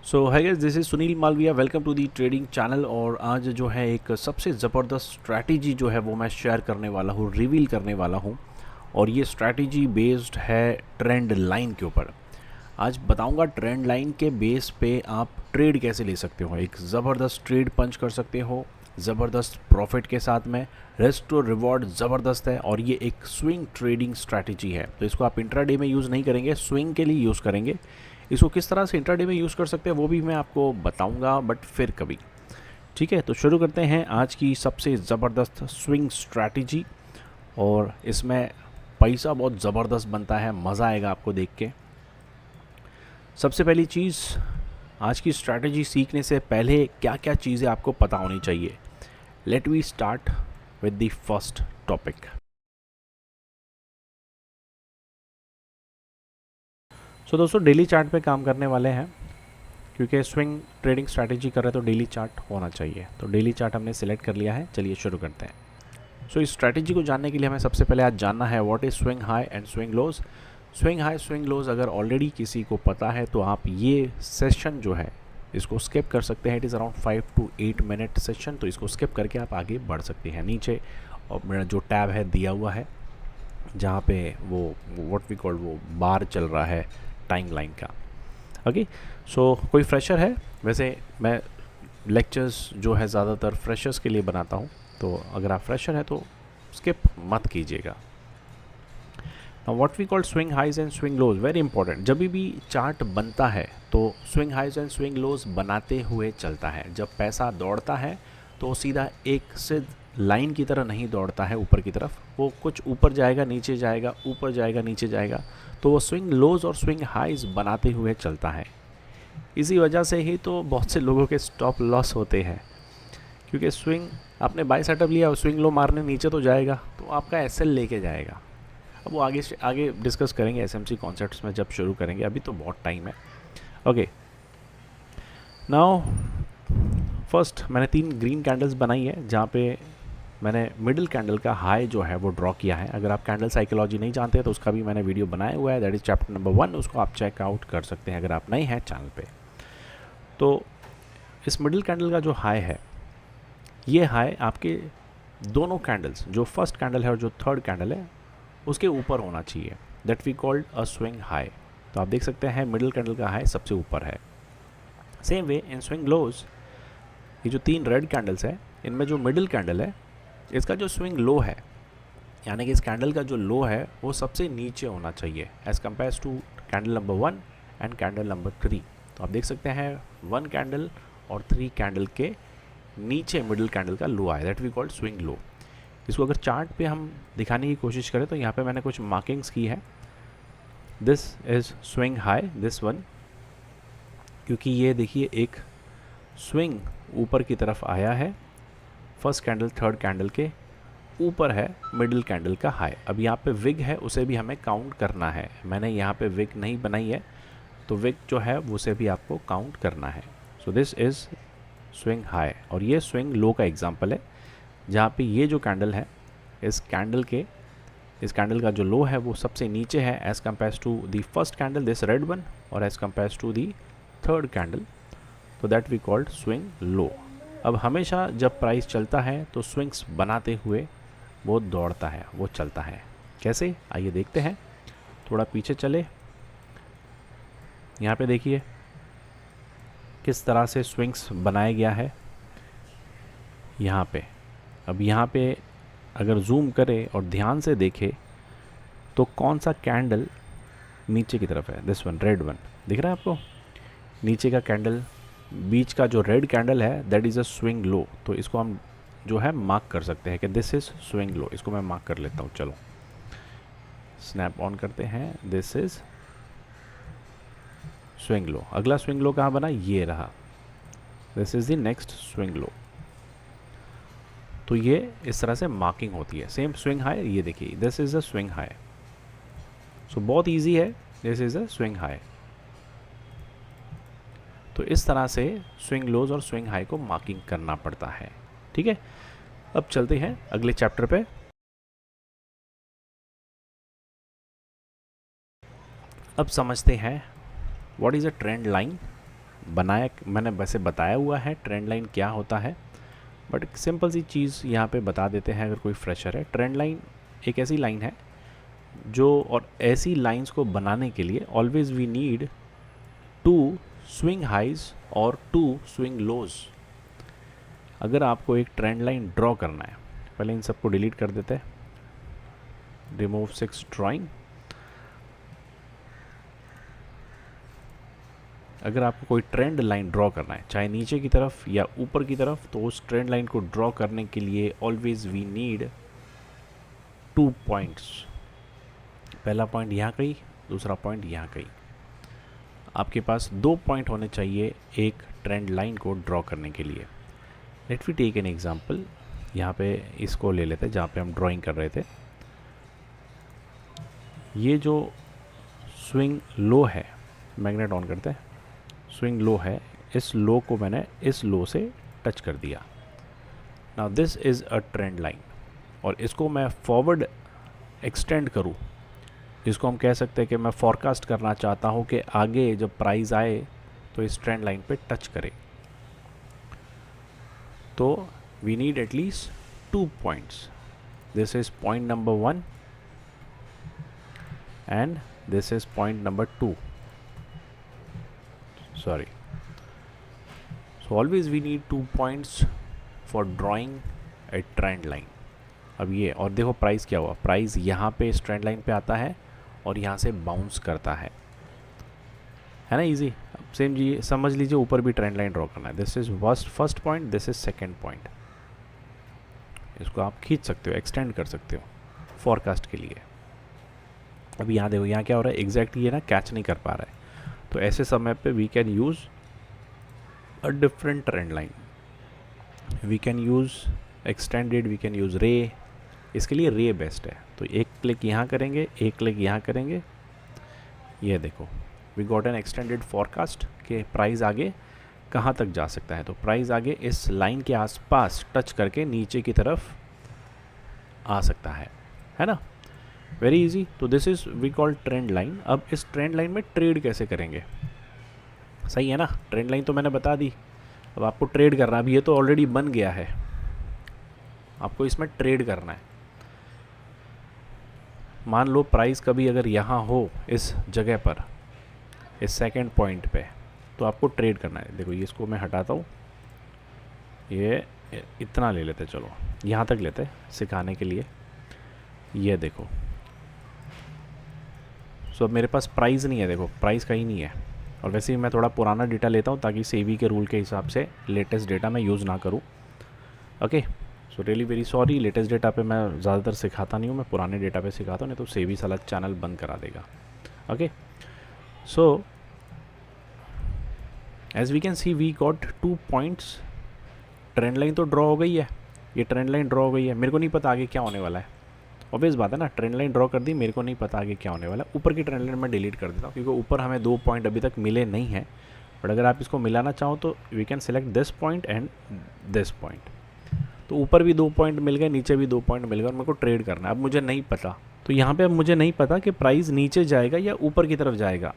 So hi guys, this is Sunil Malviya. Welcome to the trading channel. और आज जो है एक सबसे ज़बरदस्त स्ट्रैटेजी जो है वो मैं शेयर करने वाला हूँ, रिवील करने वाला हूँ। और ये स्ट्रैटेजी बेस्ड है ट्रेंड लाइन के ऊपर। आज बताऊंगा ट्रेंड लाइन के बेस पे आप ट्रेड कैसे ले सकते हो, एक ज़बरदस्त ट्रेड पंच कर सकते हो ज़बरदस्त प्रॉफिट के साथ में। रिस्क टू रिवॉर्ड ज़बरदस्त है और ये एक स्विंग ट्रेडिंग स्ट्रैटेजी है। तो इसको आप इंट्राडे में यूज़ नहीं करेंगे, स्विंग के लिए यूज़ करेंगे। इसको किस तरह से इंट्राडे में यूज़ कर सकते हैं वो भी मैं आपको बताऊंगा, बट फिर कभी। ठीक है, तो शुरू करते हैं आज की सबसे ज़बरदस्त स्विंग स्ट्रैटेजी। और इसमें पैसा बहुत ज़बरदस्त बनता है, मज़ा आएगा आपको देख के। सबसे पहली चीज़, आज की स्ट्रैटेजी सीखने से पहले क्या क्या चीज़ें आपको पता होनी चाहिए। Let we start with the first topic. So दोस्तों, डेली चार्ट पे काम करने वाले हैं, क्योंकि स्विंग ट्रेडिंग स्ट्रैटेजी कर रहे हैं तो डेली चार्ट होना चाहिए। तो डेली चार्ट हमने सिलेक्ट कर लिया है, चलिए शुरू करते हैं। सो इस स्ट्रैटेजी को जानने के लिए हमें सबसे पहले आज जानना है what is swing high and swing lows. Swing high swing lows अगर ऑलरेडी किसी को पता है तो आप ये सेशन जो है इसको स्किप कर सकते हैं। It is around 5 to 8 minute session, तो इसको स्किप करके आप आगे बढ़ सकते हैं। नीचे और मेरा जो टैब है दिया हुआ है जहाँ पे वो व्हाट वी कॉल वो बार चल रहा है टाइम लाइन का। ओके, सो कोई फ्रेशर है, वैसे मैं लेक्चर्स जो है ज़्यादातर फ्रेशर्स के लिए बनाता हूँ, तो अगर आप फ्रेशर हैं तो स्किप मत कीजिएगा। Now what we call swing highs and swing lows, very important. जब भी चार्ट बनता है तो swing highs and swing lows बनाते हुए चलता है। जब पैसा दौड़ता है तो सीधा एक सिद्ध लाइन की तरह नहीं दौड़ता है ऊपर की तरफ, वो कुछ ऊपर जाएगा नीचे जाएगा, ऊपर जाएगा नीचे जाएगा। तो वो स्विंग लोज और स्विंग हाइज बनाते हुए चलता है। इसी वजह से ही तो बहुत से लोगों के स्टॉप लॉस होते हैं, क्योंकि स्विंग आपने बाय सेटअप लिया और स्विंग लो मारने नीचे तो जाएगा तो आपका एसएल लेके जाएगा। अब वो आगे डिस्कस करेंगे एसएमसी कॉन्सेप्ट्स में जब शुरू करेंगे, अभी तो बहुत टाइम है। ओके, नाउ फर्स्ट मैंने 3 ग्रीन कैंडल्स बनाई है जहाँ पे मैंने मिडिल कैंडल का हाई जो है वो ड्रॉ किया है। अगर आप कैंडल साइकोलॉजी नहीं जानते तो उसका भी मैंने वीडियो बनाया हुआ है, दैट इज़ चैप्टर नंबर 1, उसको आप चेकआउट कर सकते हैं अगर आप नए हैं चैनल पे। तो इस मिडिल कैंडल का जो हाई है, ये हाई आपके दोनों कैंडल्स, जो फर्स्ट कैंडल है और जो थर्ड कैंडल है, उसके ऊपर होना चाहिए। That we called a swing high. तो आप देख सकते हैं मिडिल कैंडल का हाई सबसे ऊपर है। सेम वे इन स्विंग लोज, ये जो 3 रेड कैंडल्स है इनमें जो मिडिल कैंडल है इसका जो स्विंग लो है, यानी कि इस कैंडल का जो लो है वो सबसे नीचे होना चाहिए as compare to candle number 1 and candle number 3। तो आप देख सकते हैं 1 कैंडल और 3 कैंडल के नीचे मिडिल कैंडल का लो आया, that we called swing low. इसको अगर चार्ट पे हम दिखाने की कोशिश करें तो यहाँ पे मैंने कुछ मार्किंग्स की है। This is swing high, this one, क्योंकि ये देखिए एक स्विंग ऊपर की तरफ आया है, फर्स्ट कैंडल थर्ड कैंडल के ऊपर है मिडिल कैंडल का हाई। अब यहाँ पे विग है, उसे भी हमें काउंट करना है। मैंने यहाँ पे विग नहीं बनाई है, तो विग जो है उसे भी आपको काउंट करना है। So this is swing high, और ये स्विंग लो का एग्जांपल है जहाँ पे ये जो कैंडल है इस कैंडल का जो लो है वो सबसे नीचे है as compare to the first candle, this red one, और as compare to the third candle, तो that we called swing low. अब हमेशा जब प्राइस चलता है तो स्विंग्स बनाते हुए वो दौड़ता है, वो चलता है। कैसे, आइए देखते हैं। थोड़ा पीछे चले, यहाँ पे देखिए किस तरह से स्विंग्स बनाया गया है यहाँ पे। अब यहाँ पे अगर जूम करे और ध्यान से देखे तो कौन सा कैंडल नीचे की तरफ है, दिस वन, रेड वन, दिख रहा है आपको? नीचे का कैंडल, बीच का जो रेड कैंडल है that is a swing low. तो इसको हम जो है मार्क कर सकते हैं कि दिस इज़ स्विंग लो। इसको मैं मार्क कर लेता हूँ, चलो स्नैप ऑन करते हैं, दिस इज़ स्विंग लो। अगला स्विंग लो कहाँ बना, ये रहा, this is the next swing low. तो ये इस तरह से मार्किंग होती है। सेम स्विंग हाई, ये देखिए this is a swing high. So बहुत ईजी है, this is a swing high. तो इस तरह से स्विंग लोज और स्विंग हाई को मार्किंग करना पड़ता है। ठीक है, अब चलते हैं अगले चैप्टर पे। अब समझते हैं what is a trend line बनाया, मैंने वैसे बताया हुआ है ट्रेंड लाइन क्या होता है, बट एक सिंपल सी चीज़ यहाँ पे बता देते हैं अगर कोई फ्रेशर है। ट्रेंड लाइन एक ऐसी लाइन है जो, और ऐसी लाइंस को बनाने के लिए always we need to swing highs और टू स्विंग लोज। अगर आपको एक ट्रेंड लाइन ड्रॉ करना है, पहले इन सबको डिलीट कर देते हैं, रिमूव 6 ड्राइंग। अगर आपको कोई ट्रेंड लाइन ड्रॉ करना है, चाहे नीचे की तरफ या ऊपर की तरफ, तो उस ट्रेंड लाइन को ड्रॉ करने के लिए ऑलवेज वी नीड 2 पॉइंट्स। पहला पॉइंट यहाँ कहीं, दूसरा पॉइंट यहाँ कहीं। आपके पास 2 पॉइंट होने चाहिए एक ट्रेंड लाइन को ड्रॉ करने के लिए। Let we take an example. यहाँ पे इसको ले लेते हैं जहाँ पे हम ड्राइंग कर रहे थे। ये जो स्विंग लो है, मैग्नेट ऑन करते हैं, स्विंग लो है, इस लो को मैंने इस लो से टच कर दिया। Now this is a trend line, और इसको मैं फॉरवर्ड एक्सटेंड करूँ, जिसको हम कह सकते हैं कि मैं फॉरकास्ट करना चाहता हूँ कि आगे जब प्राइस आए तो इस ट्रेंड लाइन पे टच करे, तो we need at least 2 points. This is point number 1 and this is point number 2. Sorry. So always we need 2 points for drawing a trend line. अब ये, और देखो प्राइस क्या हुआ, प्राइस यहाँ पे इस ट्रेंड लाइन पे आता है और यहाँ से बाउंस करता है ना। इजी। अब सेम जी समझ लीजिए, ऊपर भी ट्रेंड लाइन ड्रॉ करना है। This is first point, this is second point. इसको आप खींच सकते हो, एक्सटेंड कर सकते हो फॉरकास्ट के लिए। अब यहाँ देखो, यहाँ क्या हो रहा है, एग्जैक्ट ये ना कैच नहीं कर पा रहा है, तो ऐसे समय पे we can use a different trend line. We can use extended, we can use ray. इसके लिए रे बेस्ट है। तो एक क्लिक यहाँ करेंगे, एक क्लिक यहाँ करेंगे, ये देखो we got an extended forecast के प्राइस आगे कहाँ तक जा सकता है। तो प्राइस आगे इस लाइन के आसपास टच करके नीचे की तरफ आ सकता है ना। Very easy. तो this is we call trend line. अब इस ट्रेंड लाइन में ट्रेड कैसे करेंगे, सही है ना। ट्रेंड लाइन तो मैंने बता दी, अब आपको ट्रेड करना, अभी ये तो ऑलरेडी बन गया है, आपको इसमें ट्रेड करना है। मान लो प्राइस कभी अगर यहाँ हो इस जगह पर, इस सेकंड पॉइंट पे, तो आपको ट्रेड करना है। देखो ये, इसको मैं हटाता हूँ, ये इतना ले लेते, चलो यहाँ तक लेते सिखाने के लिए। ये देखो, सो अब मेरे पास प्राइस नहीं है, देखो प्राइस कहीं नहीं है। और वैसे ही मैं थोड़ा पुराना डेटा लेता हूँ ताकि सेबी के रूल के हिसाब से लेटेस्ट डेटा मैं यूज़ ना करूँ। Okay, so really very sorry, latest data पे मैं ज़्यादातर सिखाता नहीं हूँ, मैं पुराने डेटा पे सिखाता हूँ, नहीं तो सेबी साला चैनल बंद करा देगा। Okay, so as we can see we got 2 points. Trend line तो ड्रॉ हो गई है, ये ट्रेंड लाइन ड्रॉ हो गई है। मेरे को नहीं पता आगे क्या होने वाला है, ऑब्वियस बात है ना, ट्रेंड लाइन ड्रॉ कर दी, मेरे को नहीं पता आगे क्या होने वाला है। ऊपर की ट्रेंड लाइन मैं डिलीट कर देता हूँ, क्योंकि ऊपर हमें 2 पॉइंट अभी तक मिले नहीं हैं। बट अगर आप इसको मिलाना चाहो तो we can select this point and this point. तो ऊपर भी 2 पॉइंट मिल गए, नीचे भी 2 पॉइंट मिल गए, और मेरे को ट्रेड करना है। अब मुझे नहीं पता, तो यहाँ पर अब मुझे नहीं पता कि प्राइस नीचे जाएगा या ऊपर की तरफ जाएगा।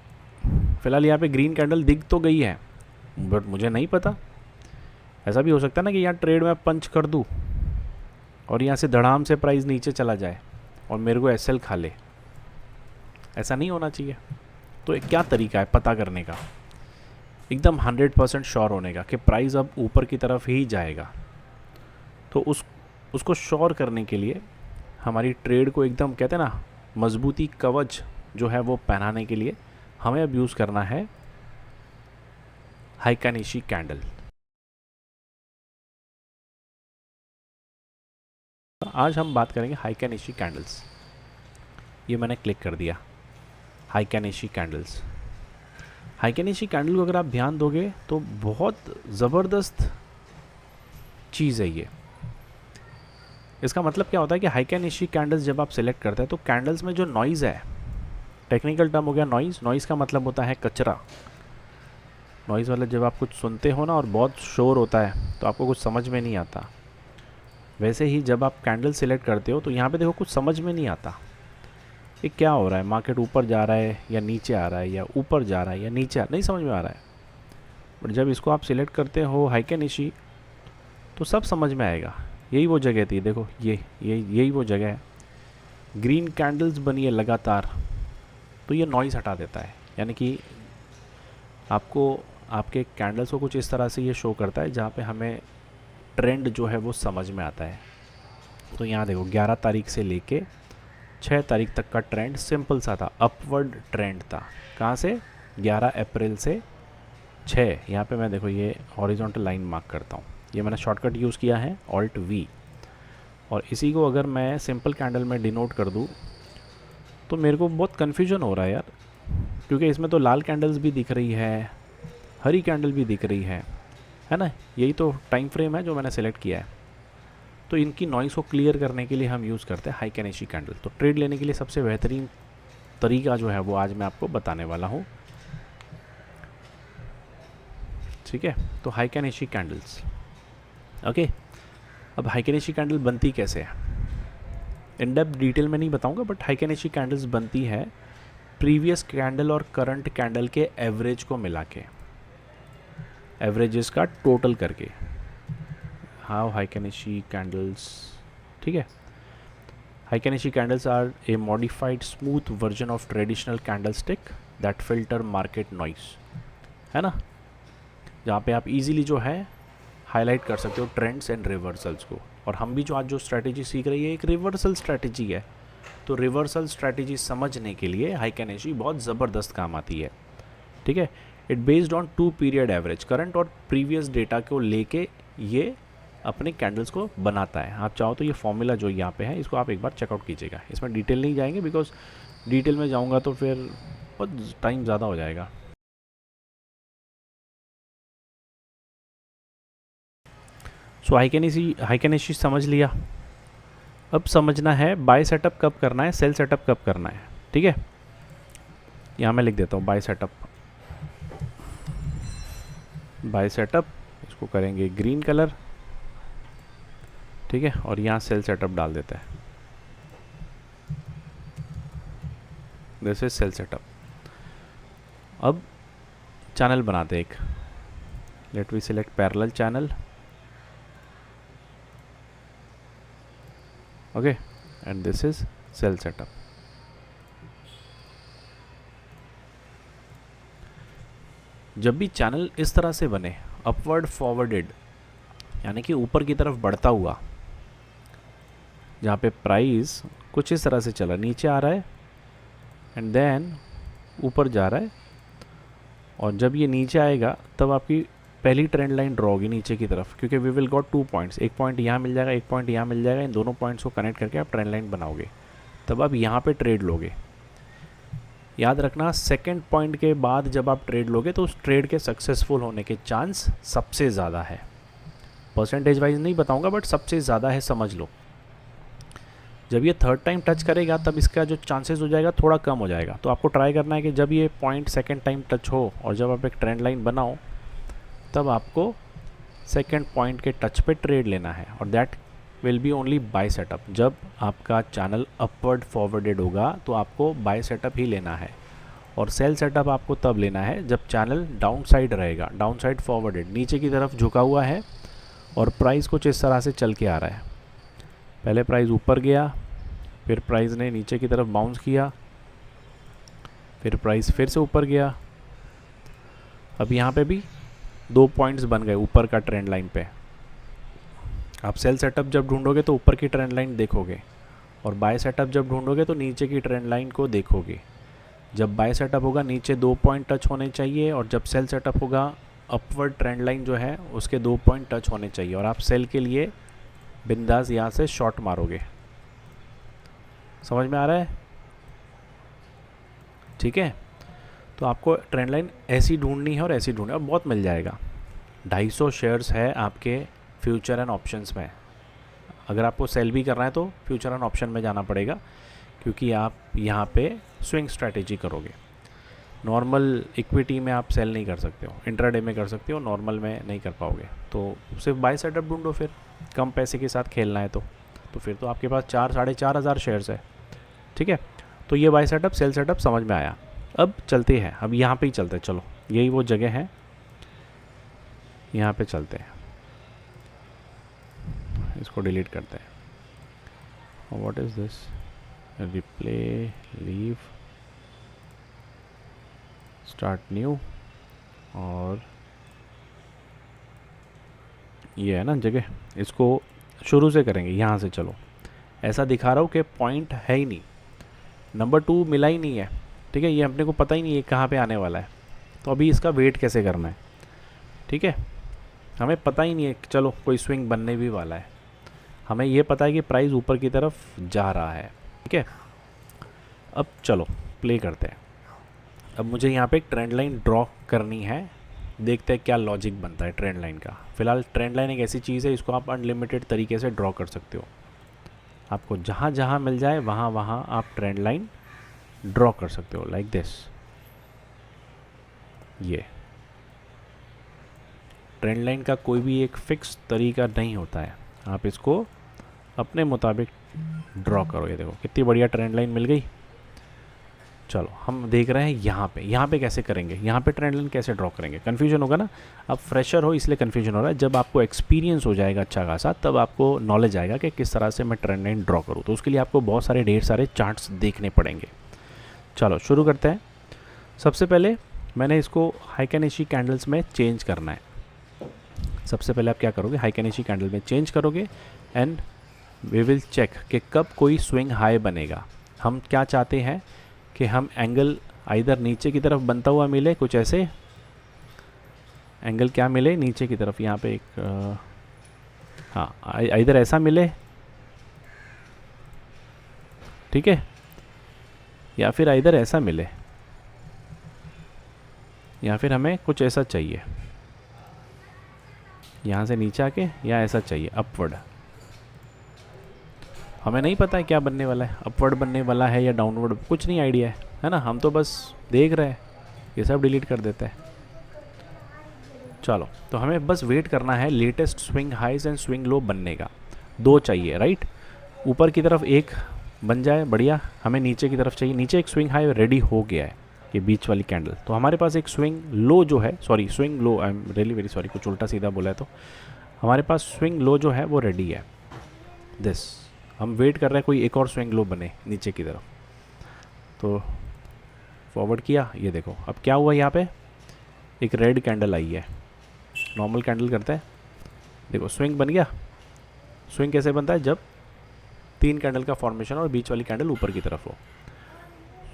फिलहाल यहाँ पर ग्रीन कैंडल दिख तो गई है, बट मुझे नहीं पता। ऐसा भी हो सकता है ना कि यहाँ ट्रेड में पंच कर दूँ और यहाँ से धड़ाम से प्राइस नीचे चला जाए और मेरे को एसएल खा ले। ऐसा नहीं होना चाहिए। तो क्या तरीका है पता करने का, एकदम 100% श्योर होने का कि प्राइस अब ऊपर की तरफ ही जाएगा। तो उसको श्योर करने के लिए हमारी ट्रेड को एकदम, कहते हैं ना, मजबूती कवच जो है वो पहनाने के लिए हमें अब यूज़ करना है हाइका निशी कैंडल। आज हम बात करेंगे हाइका निशी कैंडल्स। ये मैंने क्लिक कर दिया, हाइका निशी कैंडल्स। हाइका निशी कैंडल को अगर आप ध्यान दोगे तो बहुत ज़बरदस्त चीज़ है ये। इसका मतलब क्या होता है कि हाइका निशी कैंडल्स जब आप सिलेक्ट करते हैं तो कैंडल्स में जो नॉइज़ है, टेक्निकल टर्म हो गया नॉइज़। नॉइज़ का मतलब होता है कचरा। नॉइज़ वाला जब आप कुछ सुनते हो ना और बहुत शोर होता है तो आपको कुछ समझ में नहीं आता। वैसे ही जब आप कैंडल सिलेक्ट करते हो तो यहाँ पे देखो कुछ समझ में नहीं आता, ये क्या हो रहा है, मार्केट ऊपर जा रहा है या नीचे आ रहा है, या ऊपर जा रहा है या नीचे नहीं समझ में आ रहा है। पर जब इसको आप सिलेक्ट करते हो हाइक निशी तो सब समझ में आएगा। यही वो जगह थी, देखो यही वो जगह है। ग्रीन कैंडल्स बनी है लगातार, तो ये नॉइज़ हटा देता है, यानी कि आपको आपके कैंडल्स को कुछ इस तरह से ये शो करता है जहाँ पे हमें ट्रेंड जो है वो समझ में आता है। तो यहाँ देखो 11 तारीख से लेके 6 तारीख तक का ट्रेंड सिंपल सा था, अपवर्ड ट्रेंड था। कहाँ से? 11 अप्रैल से 6। यहाँ पे मैं देखो ये हॉरिजॉन्टल लाइन मार्क करता हूँ, ये मैंने शॉर्टकट यूज़ किया है ऑल्ट वी, और इसी को अगर मैं सिंपल कैंडल में डिनोट कर दूँ तो मेरे को बहुत कन्फ्यूजन हो रहा है यार, क्योंकि इसमें तो लाल कैंडल्स भी दिख रही है, हरी कैंडल भी दिख रही है ना। यही तो टाइम फ्रेम है जो मैंने सेलेक्ट किया है। तो इनकी नॉइज़ को क्लियर करने के लिए हम यूज़ करते हैं हाइक निशी कैंडल। तो ट्रेड लेने के लिए सबसे बेहतरीन तरीका जो है वो आज मैं आपको बताने वाला हूँ, ठीक है। तो हाइक निशी कैंडल्स, ओके। अब हाइक निशी कैंडल बनती कैसे है, इन डेप्थ डिटेल में नहीं बताऊंगा, बट हाइक निशी कैंडल्स बनती है प्रीवियस कैंडल और करंट कैंडल के एवरेज को मिला के, एवरेजेस का टोटल करके। हाउ हाइक निशी कैंडल्स, ठीक है। Heikin ashi candles are a modified smooth version of traditional candlestick that filter market noise, है ना, जहाँ पे आप इजीली जो है हाईलाइट कर सकते हो ट्रेंड्स एंड रिवर्सल्स को। और हम भी जो आज जो स्ट्रैटेजी सीख रही है एक रिवर्सल स्ट्रैटेजी है, तो रिवर्सल स्ट्रैटेजी समझने के लिए हाइक निशी बहुत ज़बरदस्त काम आती है, ठीक है। It based on 2 period average, current और प्रीवियस डेटा को लेके ये अपने कैंडल्स को बनाता है। आप चाहो तो ये फॉर्मूला जो यहाँ पे है इसको आप एक बार चेकआउट कीजिएगा। इसमें डिटेल नहीं जाएंगे बिकॉज डिटेल में जाऊँगा तो फिर बहुत टाइम ज़्यादा हो जाएगा। सो हाइक निशी समझ लिया। अब समझना है बाय सेटअप कब करना है, सेल सेटअप कब करना है, ठीक है। यहाँ मैं लिख देता हूँ बाय सेटअप, बाय सेटअप इसको करेंगे ग्रीन कलर, ठीक है। और यहाँ सेल सेटअप डाल देते हैं, दिस इज सेल सेटअप। अब चैनल बनाते हैं एक, let we select parallel channel, okay, and this is sell setup. जब भी चैनल इस तरह से बने अपवर्ड फॉरवर्डेड, यानी कि ऊपर की तरफ बढ़ता हुआ, जहाँ पे प्राइस कुछ इस तरह से चला, नीचे आ रहा है एंड देन ऊपर जा रहा है, और जब ये नीचे आएगा तब आपकी पहली ट्रेंड लाइन ड्रॉ होगी नीचे की तरफ, क्योंकि वी विल गॉट 2 पॉइंट्स, एक पॉइंट यहाँ मिल जाएगा, एक पॉइंट यहाँ मिल जाएगा। इन दोनों पॉइंट्स को कनेक्ट करके आप ट्रेंड लाइन बनाओगे, तब आप यहाँ पे ट्रेड लोगे। याद रखना सेकंड पॉइंट के बाद जब आप ट्रेड लोगे तो उस ट्रेड के सक्सेसफुल होने के चांस सबसे ज़्यादा है। परसेंटेज वाइज नहीं बताऊँगा बट सबसे ज़्यादा है, समझ लो। जब ये थर्ड टाइम टच करेगा तब इसका जो चांसेस हो जाएगा थोड़ा कम हो जाएगा। तो आपको ट्राई करना है कि जब ये पॉइंट सेकंड टाइम टच हो और जब आप एक ट्रेंड लाइन बनाओ तब आपको सेकंड पॉइंट के टच पे ट्रेड लेना है, और that will be only by setup. जब आपका चैनल अपवर्ड फॉरवर्डेड होगा तो आपको बाय सेटअप ही लेना है, और सेल सेटअप आपको तब लेना है जब चैनल डाउन साइड रहेगा, डाउन साइड फॉरवर्डेड, नीचे की तरफ झुका हुआ है और प्राइस कुछ इस तरह से चल के आ रहा है। पहले प्राइस ऊपर गया, फिर प्राइस ने नीचे की तरफ बाउंस किया, फिर प्राइस फिर से ऊपर गया। अब यहाँ पे भी 2 पॉइंट्स बन गए ऊपर का ट्रेंड लाइन पे। आप सेल सेटअप जब ढूंढोगे तो ऊपर की ट्रेंड लाइन देखोगे, और बाय सेटअप जब ढूंढोगे तो नीचे की ट्रेंड लाइन को देखोगे। जब बाय सेटअप होगा नीचे 2 पॉइंट टच होने चाहिए, और जब सेल सेटअप होगा अपवर्ड ट्रेंड लाइन जो है उसके 2 पॉइंट टच होने चाहिए, और आप सेल के लिए बिंदास यहाँ से शॉट मारोगे। समझ में आ रहा है? ठीक है, तो आपको ट्रेंड लाइन ऐसी ढूंढनी है और ऐसी ढूंढनी है, और बहुत मिल जाएगा। 250 शेयर्स है आपके फ्यूचर एंड ऑप्शंस में। अगर आपको सेल भी करना है तो फ्यूचर एंड ऑप्शन में जाना पड़ेगा, क्योंकि आप यहाँ पे स्विंग स्ट्रैटेजी करोगे। नॉर्मल इक्विटी में आप सेल नहीं कर सकते हो, इंट्राडे में कर सकते हो, नॉर्मल में नहीं कर पाओगे। तो सिर्फ बाय सेटअप ढूंढो, फिर कम पैसे के साथ खेलना है तो फिर तो आपके पास 4-4.5 हज़ार शेयर्स है। ठीक है, तो ये बाय सेटअप सेल सेटअप समझ में आया। अब चलते हैं, अब यहाँ पे ही चलते हैं, चलो यही वो जगह है यहाँ पे चलते हैं, इसको डिलीट करते हैं। What is this, replay, leave, start new, और ये है ना जगह, इसको शुरू से करेंगे, यहाँ से। चलो, ऐसा दिखा रहा हूँ कि पॉइंट है ही नहीं, नंबर 2 मिला ही नहीं है, ठीक है। ये अपने को पता ही नहीं है कहाँ पे आने वाला है, तो अभी इसका वेट कैसे करना है, ठीक है। हमें पता ही नहीं है, चलो कोई स्विंग बनने भी वाला है, हमें ये पता है कि प्राइस ऊपर की तरफ जा रहा है, ठीक है। अब चलो प्ले करते हैं। अब मुझे यहाँ पे एक ट्रेंड लाइन ड्रॉ करनी है, देखते हैं क्या लॉजिक बनता है ट्रेंड लाइन का। फिलहाल ट्रेंड लाइन एक ऐसी चीज़ है, इसको आप अनलिमिटेड तरीके से ड्रॉ कर सकते हो, आपको जहाँ जहाँ मिल जाए वहाँ वहाँ आप ट्रेंड लाइन ड्रॉ कर सकते हो, लाइक दिस। ये ट्रेंड लाइन का कोई भी एक फिक्स तरीका नहीं होता है, आप इसको अपने मुताबिक ड्रॉ करो। ये देखो कितनी बढ़िया ट्रेंड लाइन मिल गई। चलो हम देख रहे हैं यहाँ पे कैसे करेंगे, यहाँ पे ट्रेंड लाइन कैसे ड्रॉ करेंगे। कन्फ्यूजन होगा ना, आप फ्रेशर हो इसलिए कन्फ्यूजन हो रहा है। जब आपको एक्सपीरियंस हो जाएगा अच्छा खासा, तब आपको नॉलेज आएगा कि किस तरह से मैं ट्रेंड लाइन ड्रॉ करूँ। तो उसके लिए आपको बहुत सारे ढेर सारे चार्ट्स देखने पड़ेंगे। चलो शुरू करते हैं। सबसे पहले मैंने इसको हाइकेनेशी कैंडल्स में चेंज करना है। सबसे पहले आप क्या करोगे, हाइकेनेशी कैंडल में चेंज करोगे एंड वी विल चेक कि कब कोई स्विंग हाई बनेगा। हम क्या चाहते हैं कि हम एंगल इधर नीचे की तरफ बनता हुआ मिले, कुछ ऐसे एंगल क्या मिले नीचे की तरफ, यहाँ पे एक हाँ इधर ऐसा मिले, ठीक है, या फिर इधर ऐसा मिले, या फिर हमें कुछ ऐसा चाहिए यहाँ से नीचे आके, या ऐसा चाहिए अपवर्ड। हमें नहीं पता है क्या बनने वाला है, अपवर्ड बनने वाला है या डाउनवर्ड, कुछ नहीं आइडिया है ना। हम तो बस देख रहे हैं, ये सब डिलीट कर देते हैं। चलो, तो हमें बस वेट करना है latest swing highs and swing low बनने का। 2 चाहिए, राइट। ऊपर की तरफ एक बन जाए, बढ़िया। हमें नीचे की तरफ चाहिए, नीचे एक स्विंग हाई रेडी हो गया है, ये बीच वाली कैंडल। तो हमारे पास एक स्विंग लो जो है, sorry swing low, I am really very sorry, कुछ उल्टा सीधा बोला है। तो हमारे पास स्विंग लो जो है वो रेडी है, दिस। हम वेट कर रहे हैं कोई एक और स्विंग लो बने नीचे की तरफ। तो फॉरवर्ड किया, ये देखो अब क्या हुआ, यहाँ पे एक रेड कैंडल आई है। नॉर्मल कैंडल करते हैं, देखो स्विंग बन गया। स्विंग कैसे बनता है, जब 3 कैंडल का फॉर्मेशन और बीच वाली कैंडल ऊपर की तरफ हो।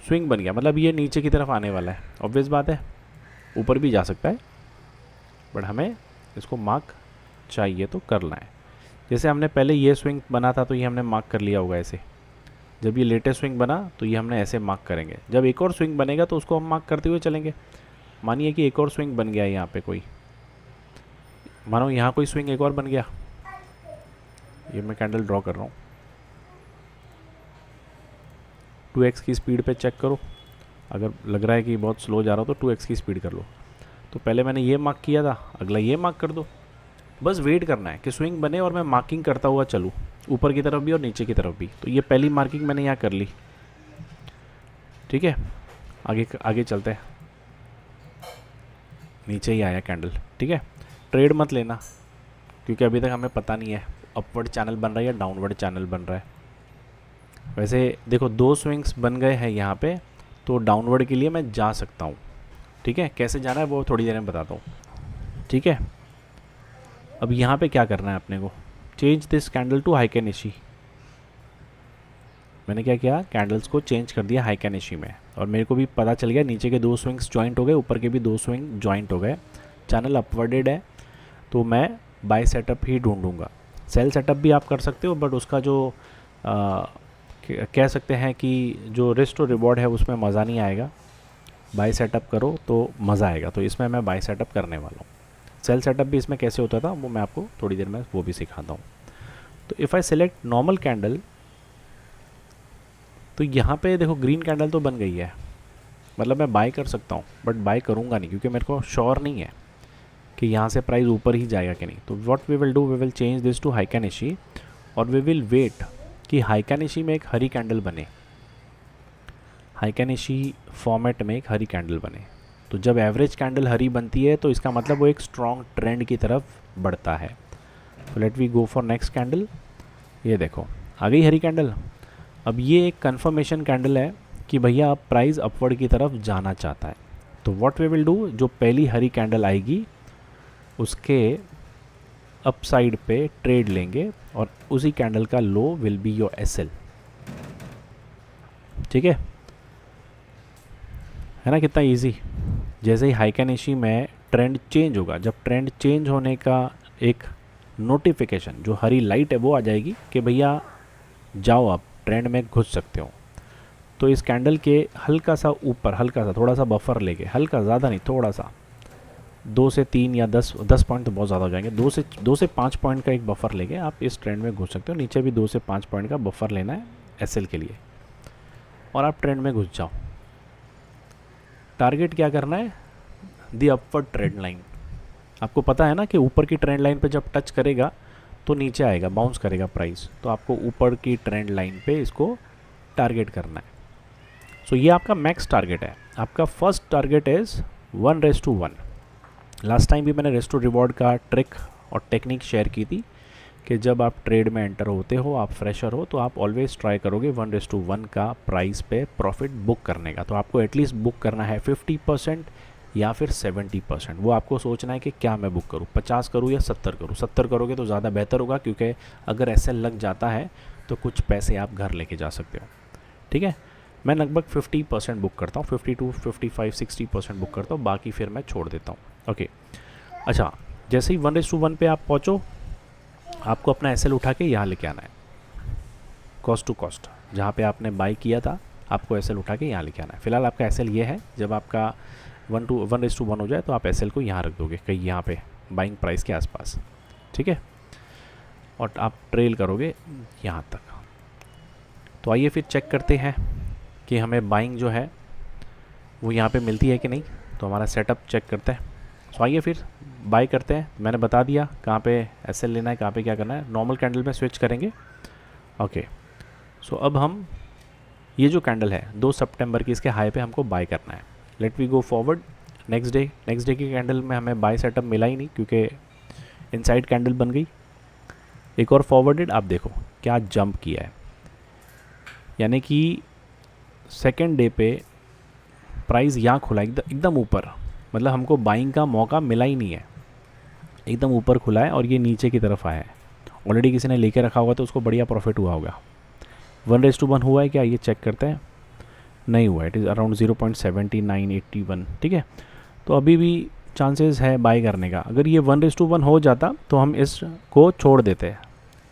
स्विंग बन गया मतलब ये नीचे की तरफ आने वाला है। ऑब्वियस बात है, ऊपर भी जा सकता है, बट हमें इसको मार्क चाहिए तो करना है। जैसे हमने पहले ये स्विंग बना था तो ये हमने मार्क कर लिया होगा ऐसे। जब ये लेटेस्ट स्विंग बना तो ये हमने ऐसे मार्क करेंगे। जब एक और स्विंग बनेगा तो उसको हम मार्क करते हुए चलेंगे। मानिए कि एक और स्विंग बन गया है यहाँ पे कोई, मानो यहाँ कोई स्विंग एक और बन गया। ये मैं कैंडल ड्रॉ कर रहा हूँ, 2x की स्पीड पे चेक करो। अगर लग रहा है कि बहुत स्लो जा रहा हो तो 2x की स्पीड कर लो। तो पहले मैंने ये मार्क किया था, अगला ये मार्क कर दो। बस वेट करना है कि स्विंग बने और मैं मार्किंग करता हुआ चलूँ, ऊपर की तरफ भी और नीचे की तरफ भी। तो ये पहली मार्किंग मैंने यहाँ कर ली, ठीक है। आगे चलते हैं। नीचे ही आया कैंडल, ठीक है। ट्रेड मत लेना, क्योंकि अभी तक हमें पता नहीं है अपवर्ड चैनल बन रहा है या डाउनवर्ड चैनल बन रहा है। वैसे देखो 2 स्विंग्स बन गए हैं यहाँ पे, तो डाउनवर्ड के लिए मैं जा सकता हूँ, ठीक है। कैसे जाना है वो थोड़ी देर में बताता हूँ, ठीक है। अब यहाँ पे क्या करना है अपने को, चेंज दिस कैंडल टू हाइकेनेशी। मैंने क्या किया, कैंडल्स को चेंज कर दिया हाइकेनेशी में, और मेरे को भी पता चल गया नीचे के 2 स्विंग्स जॉइंट हो गए, ऊपर के भी 2 स्विंग जॉइंट हो गए। चैनल अपवर्डेड है, तो मैं बाय सेटअप ही ढूंढूंगा। सेल सेटअप भी आप कर सकते हो, बट उसका जो कह सकते हैं कि जो रिस्क और रिवॉर्ड है उसमें मज़ा नहीं आएगा। बाय सेटअप करो तो मज़ा आएगा, तो इसमें मैं बाय सेटअप करने वाला हूँ। सेल सेटअप भी इसमें कैसे होता था वो मैं आपको थोड़ी देर में वो भी सिखाता हूँ। तो if I select normal candle, तो यहाँ पे देखो ग्रीन कैंडल तो बन गई है, मतलब मैं बाय कर सकता हूँ, बट बाय करूँगा नहीं क्योंकि मेरे को श्योर नहीं है कि यहाँ से प्राइस ऊपर ही जाएगा कि नहीं। तो what we will do, we will change this to Heikin Ashi, और वी विल वेट कि हाइकेनेशी में एक हरी कैंडल बने, हाइकेनेशी फॉर्मेट में एक हरी कैंडल बने। तो जब एवरेज कैंडल हरी बनती है तो इसका मतलब वो एक स्ट्रॉन्ग ट्रेंड की तरफ बढ़ता है। तो let we go for next candle. ये देखो आ गई हरी कैंडल। अब ये एक कंफर्मेशन कैंडल है कि भैया अब प्राइस अपवर्ड की तरफ जाना चाहता है। तो व्हाट वी विल डू, जो पहली हरी कैंडल आएगी उसके अपसाइड पे ट्रेड लेंगे और उसी कैंडल का लो विल बी योर एसएल। ठीक है ना, कितना इजी। जैसे ही हाइकेनेशी में ट्रेंड चेंज होगा, जब ट्रेंड चेंज होने का एक नोटिफिकेशन, जो हरी लाइट है वो आ जाएगी कि भैया जाओ आप ट्रेंड में घुस सकते हो। तो इस कैंडल के हल्का सा ऊपर, हल्का सा थोड़ा सा बफर लेके, हल्का ज़्यादा नहीं, थोड़ा सा 2 से 3 या 10 पॉइंट तो बहुत ज़्यादा हो जाएंगे, 2 से 5 पॉइंट का एक बफर लेके आप इस ट्रेंड में घुस सकते हो। नीचे भी 2 से 5 पॉइंट का बफर लेना है एसएल के लिए और आप ट्रेंड में घुस जाओ। टारगेट क्या करना है, दी अपवर्ड ट्रेंड लाइन। आपको पता है ना कि ऊपर की ट्रेंड लाइन पे जब टच करेगा तो नीचे आएगा, बाउंस करेगा प्राइस। तो आपको ऊपर की ट्रेंड लाइन पे इसको टारगेट करना है। सो ये आपका मैक्स टारगेट है। आपका first target is 1:1। Last time भी मैंने रेस्ट टू रिवॉर्ड का ट्रिक और टेक्निक शेयर की थी कि जब आप ट्रेड में एंटर होते हो, आप फ्रेशर हो, तो आप ऑलवेज ट्राई करोगे 1:1 का प्राइस पे प्रॉफिट बुक करने का। तो आपको एटलीस्ट बुक करना है 50% या फिर 70%। वो आपको सोचना है कि क्या मैं बुक करूँ, 50 करूँ या 70 करूँ। 70 करोगे तो ज़्यादा बेहतर होगा, क्योंकि अगर एसएल लग जाता है तो कुछ पैसे आप घर लेके जा सकते हो। ठीक है, मैं लगभग 50% बुक करता हूँ, 52, 55, 60% बुक करता हूँ, बाकी फिर मैं छोड़ देता हूँ। ओके, अच्छा, जैसे ही 1:1 पे आप पहुँचो, आपको अपना एसएल उठा के यहाँ लेके आना है, कॉस्ट टू कॉस्ट, जहाँ पे आपने बाई किया था आपको एसएल उठा के यहाँ लेके आना है। फिलहाल आपका एसएल ये है। जब आपका 1:1 हो जाए तो आप एसएल को यहाँ रख दोगे, कहीं यहाँ पे बाइंग प्राइस के आसपास। ठीक है, और आप ट्रेल करोगे यहाँ तक। तो आइए फिर चेक करते हैं कि हमें बाइंग जो है वो यहाँ पे मिलती है कि नहीं। तो हमारा सेटअप चेक करते हैं। सो आइए फिर बाई करते हैं। मैंने बता दिया कहाँ पे एसएल लेना है, कहाँ पे क्या करना है। नॉर्मल कैंडल में स्विच करेंगे। ओके, सो अब हम ये जो कैंडल है 2 सितंबर की, इसके हाई पे हमको बाय करना है। Let we go forward. Next day की कैंडल में हमें बाय सेटअप मिला ही नहीं, क्योंकि इनसाइड कैंडल बन गई। एक और फॉरवर्डेड, आप देखो क्या जंप किया है, यानी कि सेकेंड डे पे प्राइस यहाँ खुला एकदम ऊपर, मतलब हमको बाइंग का मौका मिला ही नहीं है। एकदम ऊपर खुला है और ये नीचे की तरफ आया है। ऑलरेडी किसी ने लेके रखा होगा तो उसको बढ़िया प्रॉफिट हुआ होगा। 1:1 हुआ है क्या, ये चेक करते हैं। नहीं हुआ, इट इज़ अराउंड 0.7981। ठीक है, तो अभी भी चांसेस है बाय करने का। अगर ये 1:1 हो जाता तो हम इसको छोड़ देते,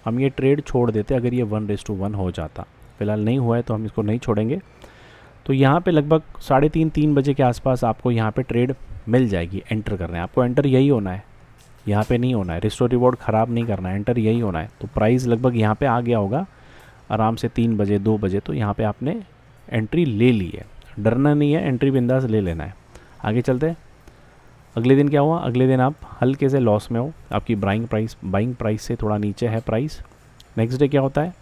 हम ये ट्रेड छोड़ देते अगर ये 1:1 हो जाता। फिलहाल नहीं हुआ है तो हम इसको नहीं छोड़ेंगे। तो यहाँ पे लगभग 3:30 बजे के आसपास आपको यहाँ पे ट्रेड मिल जाएगी। एंटर करना है आपको, एंटर यही होना है, यहाँ पे नहीं होना है। रिस्टोर रिवॉर्ड ख़राब नहीं करना है, एंटर यही होना है। तो प्राइस लगभग यहाँ पे आ गया होगा आराम से 3 बजे 2 बजे। तो यहाँ पे आपने एंट्री ले ली है, डरना नहीं है, एंट्री बिंदास ले लेना है। आगे चलते हैं। अगले दिन क्या हुआ, अगले दिन आप हल्के से लॉस में हो, आपकी बाइंग प्राइस से थोड़ा नीचे है प्राइस। नेक्स्ट डे क्या होता है,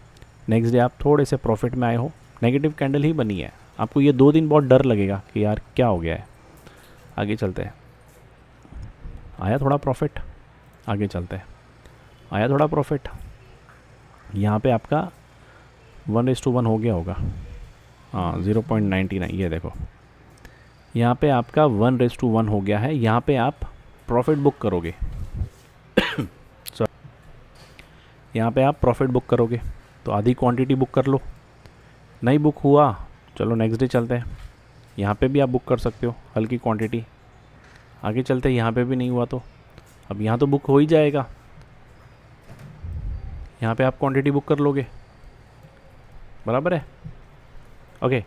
नेक्स्ट डे आप थोड़े से प्रॉफिट में आए हो, नेगेटिव कैंडल ही बनी है। आपको ये 2 दिन बहुत डर लगेगा कि यार क्या हो गया है। आगे चलते हैं। आया थोड़ा प्रॉफिट, आगे चलते हैं। आया थोड़ा प्रॉफिट, यहाँ पे आपका 1:1 हो गया होगा। हाँ 0.99, ये देखो यहाँ पे आपका 1:1 हो गया है। यहाँ पे आप प्रॉफिट बुक करोगे यहाँ पे आप प्रॉफिट बुक करोगे तो आधी क्वांटिटी बुक कर लो। नहीं बुक हुआ, चलो नेक्स्ट डे चलते हैं। यहाँ पे भी आप बुक कर सकते हो हल्की क्वांटिटी। आगे चलते हैं, यहाँ पे भी नहीं हुआ तो अब यहाँ तो बुक हो ही जाएगा। यहाँ पे आप क्वांटिटी बुक कर लोगे, बराबर है। ओके,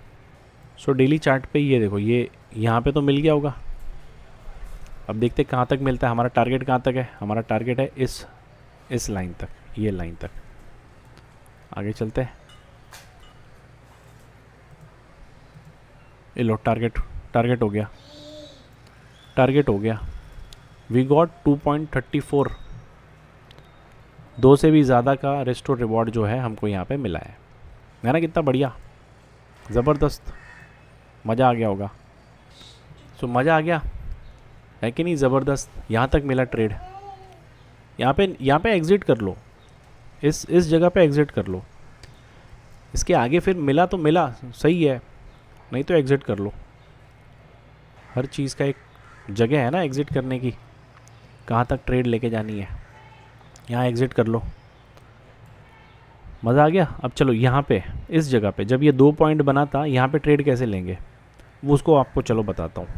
सो डेली चार्ट पे ये देखो, ये यहाँ पे तो मिल गया होगा। अब देखते कहाँ तक मिलता है। हमारा टारगेट कहाँ तक है, हमारा टारगेट है इस लाइन तक, ये लाइन तक। आगे चलते हैं। ये लो, टारगेट हो गया। वी गॉट 2.34, 2 से भी ज़्यादा का रेस्टोर रिवॉर्ड जो है हमको यहाँ पे मिला है ना। कितना बढ़िया, ज़बरदस्त, मज़ा आ गया होगा। सो मज़ा आ गया है कि नहीं, ज़बरदस्त। यहाँ तक मिला ट्रेड, यहाँ पे एग्ज़िट कर लो, इस जगह पे एग्ज़िट कर लो। इसके आगे फिर मिला तो मिला, सही है, नहीं तो एग्ज़िट कर लो। हर चीज़ का एक जगह है ना एग्ज़िट करने की, कहाँ तक ट्रेड लेके जानी है। यहाँ एग्ज़िट कर लो, मज़ा आ गया। अब चलो यहाँ पे इस जगह पे जब ये 2 पॉइंट बना था, यहाँ पे ट्रेड कैसे लेंगे वो उसको आपको चलो बताता हूँ।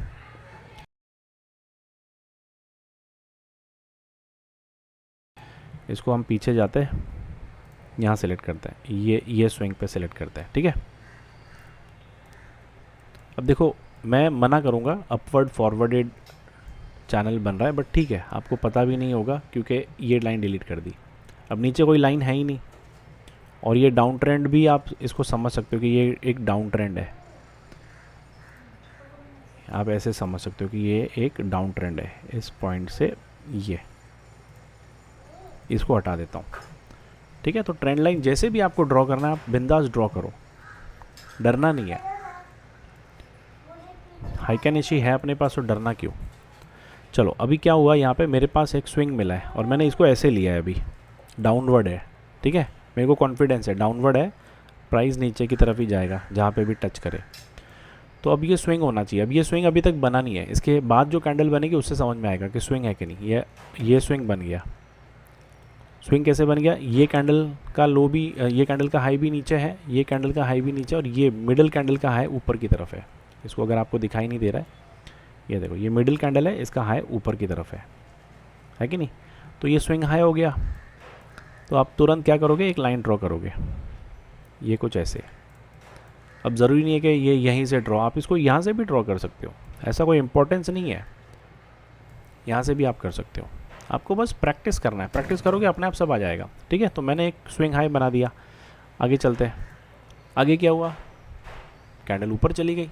इसको हम पीछे जाते हैं, यहाँ सेलेक्ट करते हैं, ये स्विंग पे सेलेक्ट करते हैं, ठीक है। अब देखो मैं मना करूँगा, अपवर्ड फॉरवर्डेड चैनल बन रहा है, बट ठीक है, आपको पता भी नहीं होगा क्योंकि ये लाइन डिलीट कर दी। अब नीचे कोई लाइन है ही नहीं, और ये डाउन ट्रेंड भी आप इसको समझ सकते हो कि ये एक डाउन ट्रेंड है। आप ऐसे समझ सकते हो कि ये एक डाउन ट्रेंड है इस पॉइंट से। ये इसको हटा देता हूँ, ठीक है। तो ट्रेंड लाइन जैसे भी आपको ड्रॉ करना है आप बिंदास ड्रॉ करो, डरना नहीं है। हाइकैनिशी है अपने पास तो डरना क्यों। चलो अभी क्या हुआ, यहाँ पे मेरे पास एक स्विंग मिला है और मैंने इसको ऐसे लिया है, अभी डाउनवर्ड है, ठीक है। मेरे को कॉन्फिडेंस है डाउनवर्ड है, प्राइस नीचे की तरफ ही जाएगा जहाँ पे भी टच करे। तो अब ये स्विंग होना चाहिए। अब ये स्विंग अभी तक बना नहीं है, इसके बाद जो कैंडल बनेगी उससे समझ में आएगा कि स्विंग है कि नहीं। ये स्विंग बन गया। स्विंग कैसे बन गया, ये कैंडल का लो भी, ये कैंडल का हाई भी नीचे है, ये कैंडल का हाई भी नीचे, और ये मिडिल कैंडल का हाई ऊपर की तरफ है। इसको अगर आपको दिखाई नहीं दे रहा है, ये देखो ये मिडिल कैंडल है, इसका हाई ऊपर की तरफ है कि नहीं। तो ये स्विंग हाई हो गया। तो आप तुरंत क्या करोगे, एक लाइन ड्रॉ करोगे, ये कुछ ऐसे। अब ज़रूरी नहीं है कि ये यहीं से ड्रॉ, आप इसको यहाँ से भी ड्रॉ कर सकते हो, ऐसा कोई इम्पोर्टेंस नहीं है, यहाँ से भी आप कर सकते हो। आपको बस प्रैक्टिस करना है, प्रैक्टिस करोगे अपने आप सब आ जाएगा, ठीक है। तो मैंने एक स्विंग हाई बना दिया, आगे चलते हैं। आगे क्या हुआ, कैंडल ऊपर चली गई।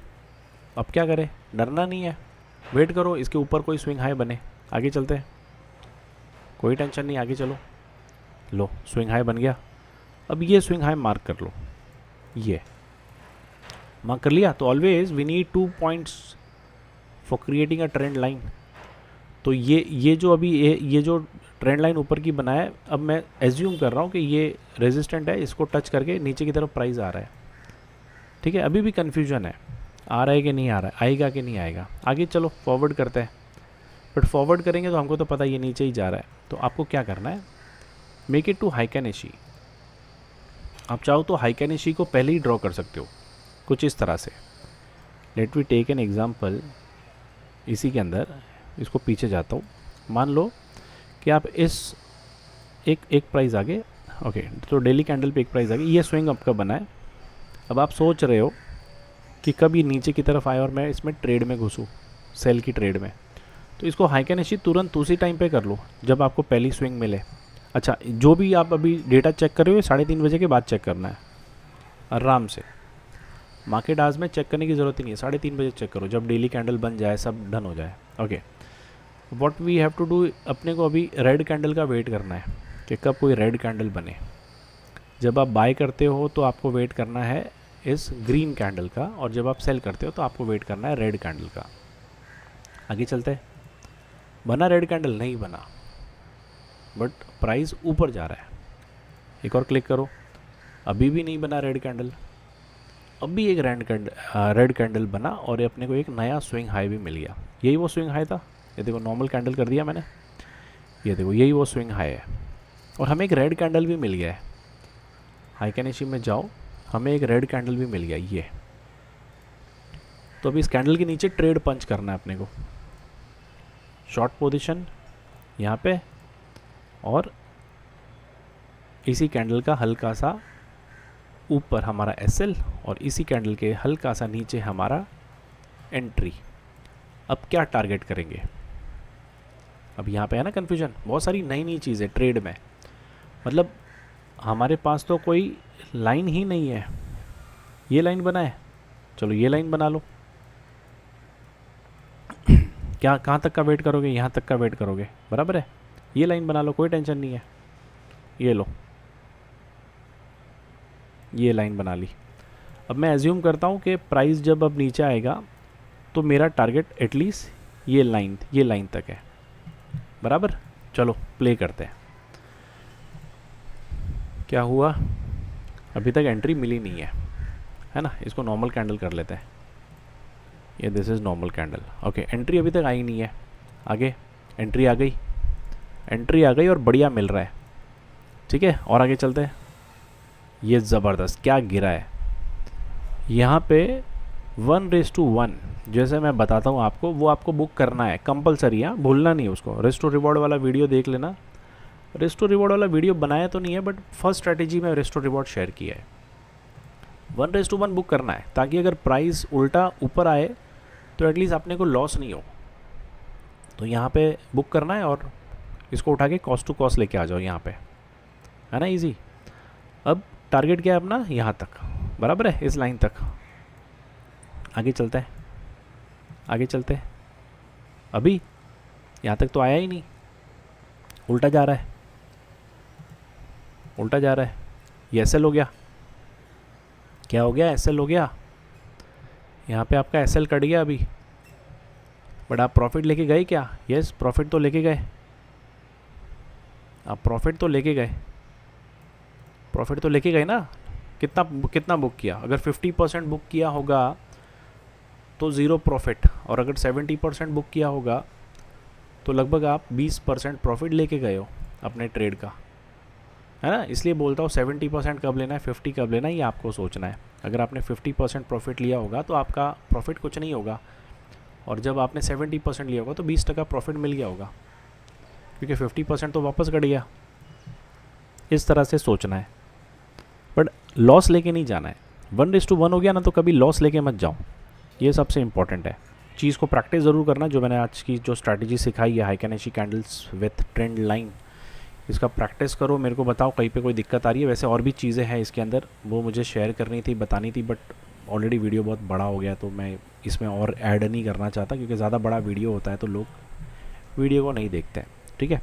अब क्या करें, डरना नहीं है, वेट करो इसके ऊपर कोई स्विंग हाई बने, आगे चलते हैं, कोई टेंशन नहीं, आगे चलो। लो स्विंग हाई बन गया। अब ये स्विंग हाई मार्क कर लो, ये मार्क कर लिया। तो always we need 2 points for creating a trend line. तो ये जो अभी ये जो ट्रेंड लाइन ऊपर की बना है, अब मैं एज्यूम कर रहा हूँ कि ये रेजिस्टेंट है, इसको टच करके नीचे की तरफ प्राइस आ रहा है, ठीक है। अभी भी कन्फ्यूजन है, आ रहा है कि नहीं आ रहा है, आएगा कि नहीं आएगा। आगे चलो फॉरवर्ड करते हैं, बट फॉरवर्ड करेंगे तो हमको तो पता ये नीचे ही जा रहा है। तो आपको क्या करना है, मेक इट टू हाइकैनिशी। आप चाहो तो हाइकैनिशी को पहले ही ड्रॉ कर सकते हो कुछ इस तरह से। Let we take an example, इसी के अंदर इसको पीछे जाता हूँ। मान लो कि आप इस एक प्राइस आगे, ओके, तो डेली कैंडल पे एक प्राइस आगे, ये स्विंग आपका बना है। अब आप सोच रहे हो कि कब ये नीचे की तरफ आए और मैं इसमें ट्रेड में घुसूँ, सेल की ट्रेड में। तो इसको हाइकैनिशी तुरंत उसी टाइम पे कर लो जब आपको पहली स्विंग मिले। अच्छा, जो भी आप अभी डेटा चेक कर रहे हो 3:30 बजे के बाद चेक करना है आराम से। मार्केट आज में चेक करने की ज़रूरत ही नहीं है, 3:30 बजे चेक करो जब डेली कैंडल बन जाए, सब डन हो जाए। Okay, what we have to do, अपने को अभी रेड कैंडल का वेट करना है कि कब कोई रेड कैंडल बने। जब आप बाय करते हो तो आपको वेट करना है इस ग्रीन कैंडल का, और जब आप सेल करते हो तो आपको वेट करना है रेड कैंडल का। आगे चलते हैं। बना रेड कैंडल, नहीं बना, बट प्राइस ऊपर जा रहा है। एक और क्लिक करो, अभी भी नहीं बना रेड कैंडल। अब भी एक रेड कैंडल बना और अपने को एक नया स्विंग हाई भी मिल गया। यही वो स्विंग हाई था, ये देखो नॉर्मल कैंडल कर दिया मैंने, ये देखो यही वो स्विंग हाई है। और हमें एक रेड कैंडल भी मिल गया है, हाइकैनिशी में जाओ, हमें एक रेड कैंडल भी मिल गया ये। तो अभी इस कैंडल के नीचे ट्रेड पंच करना है अपने को, शॉर्ट पोजीशन यहाँ पे, और इसी कैंडल का हल्का सा ऊपर हमारा एसएल और इसी कैंडल के हल्का सा नीचे हमारा एंट्री। अब क्या टारगेट करेंगे, अब यहाँ पे है ना कन्फ्यूजन, बहुत सारी नई नई चीज़ें ट्रेड में। मतलब हमारे पास तो कोई लाइन ही नहीं है, ये लाइन बना है, चलो ये लाइन बना लो। क्या कहाँ तक का वेट करोगे, यहाँ तक का वेट करोगे, बराबर है। ये लाइन बना लो, कोई टेंशन नहीं है, ये लो, ये लाइन बना ली। अब मैं एज्यूम करता हूँ कि प्राइस जब अब नीचे आएगा तो मेरा टारगेट एटलीस्ट ये लाइन तक है, बराबर। चलो प्ले करते हैं। क्या हुआ, अभी तक एंट्री मिली नहीं है ना। इसको नॉर्मल कैंडल कर लेते हैं, ये this is normal candle. Okay, entry अभी तक आई नहीं है। आगे एंट्री आ गई और बढ़िया मिल रहा है, ठीक है। और आगे चलते हैं। ये ज़बरदस्त क्या गिरा है यहाँ पे, 1:1। जैसे मैं बताता हूँ आपको, वो आपको बुक करना है कंपलसरी, हाँ, भूलना नहीं उसको। रिस्क टू रिवॉर्ड वाला वीडियो देख लेना। रिस्क टू रिवॉर्ड वाला वीडियो बनाया तो नहीं है, बट फर्स्ट स्ट्रैटेजी में रिस्क टू रिवॉर्ड शेयर किया है। 1:1 बुक करना है, ताकि अगर प्राइस उल्टा ऊपर आए तो एटलीस्ट अपने को लॉस नहीं हो। तो यहाँ पे बुक करना है और इसको उठा के कॉस्ट टू कॉस्ट लेके आ जाओ यहाँ पे, है ना, इजी। अब टारगेट क्या है अपना, यहाँ तक, बराबर है, इस लाइन तक। आगे चलते हैं। अभी यहाँ तक तो आया ही नहीं, उल्टा जा रहा है। ये एसएल हो गया। क्या हो गया, एसएल हो गया। यहाँ पे आपका एसएल कट गया अभी, बट आप प्रॉफिट लेके गए क्या? यस, प्रॉफिट तो लेके गए आप, प्रॉफिट तो लेके गए ना। कितना बुक किया? अगर 50% बुक किया होगा तो 0 प्रॉफिट, और अगर 70% बुक किया होगा तो लगभग आप 20% प्रॉफिट लेके गए हो अपने ट्रेड का, है ना। इसलिए बोलता हूँ 70% कब लेना है, 50 कब लेना है, ये आपको सोचना है। अगर आपने 50% प्रॉफिट लिया होगा तो आपका प्रॉफिट कुछ नहीं होगा, और जब आपने 70% लिया होगा तो 20% प्रॉफिट मिल गया होगा, क्योंकि 50% तो वापस कट गया। इस तरह से सोचना है, बट लॉस लेके नहीं जाना है। 1:1 हो गया ना, तो कभी लॉस लेके मत जाओ, ये सबसे इंपॉर्टेंट है। चीज़ को प्रैक्टिस ज़रूर करना, जो मैंने आज की जो स्ट्रैटेजी सिखाई है, हाइकेनेशी कैंडल्स विथ ट्रेंड लाइन, इसका प्रैक्टिस करो। मेरे को बताओ कहीं पे कोई दिक्कत आ रही है। वैसे और भी चीज़ें हैं इसके अंदर, वो मुझे शेयर करनी थी, बतानी थी, बट ऑलरेडी वीडियो बहुत बड़ा हो गया, तो मैं इसमें और ऐड नहीं करना चाहता, क्योंकि ज़्यादा बड़ा वीडियो होता है तो लोग वीडियो को नहीं देखते हैं, ठीक है।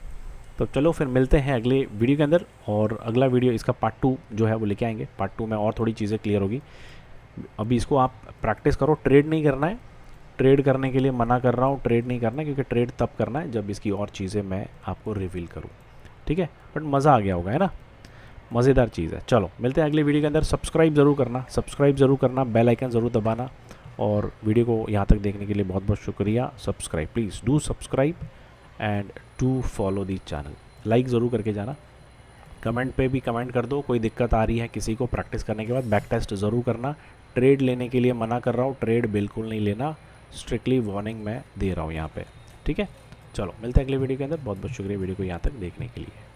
तो चलो फिर मिलते हैं अगले वीडियो के अंदर, और अगला वीडियो इसका पार्ट 2 जो है वो लेके आएंगे। पार्ट 2 में और थोड़ी चीज़ें क्लियर होगी। अभी इसको आप प्रैक्टिस करो, ट्रेड नहीं करना है। ट्रेड करने के लिए मना कर रहा हूँ, ट्रेड नहीं करना है, क्योंकि ट्रेड तब करना है जब इसकी और चीज़ें मैं आपको रिवील करूँ, ठीक है। बट मज़ा आ गया होगा, है ना, मज़ेदार चीज़ है। चलो मिलते हैं अगले वीडियो के अंदर। सब्सक्राइब ज़रूर करना, बेल आइकन ज़रूर दबाना, और वीडियो को यहाँ तक देखने के लिए बहुत बहुत शुक्रिया। Subscribe, please do subscribe and do follow the channel. Like ज़रूर करके जाना, कमेंट पे भी कमेंट कर दो, कोई दिक्कत आ रही है किसी को प्रैक्टिस करने के बाद। बैक टेस्ट ज़रूर करना। ट्रेड लेने के लिए मना कर रहा हूँ, ट्रेड बिल्कुल नहीं लेना, स्ट्रिक्टली वार्निंग मैं दे रहा हूँ यहाँ पे, ठीक है। चलो मिलते हैं अगले वीडियो के अंदर। बहुत बहुत शुक्रिया वीडियो को यहाँ तक देखने के लिए।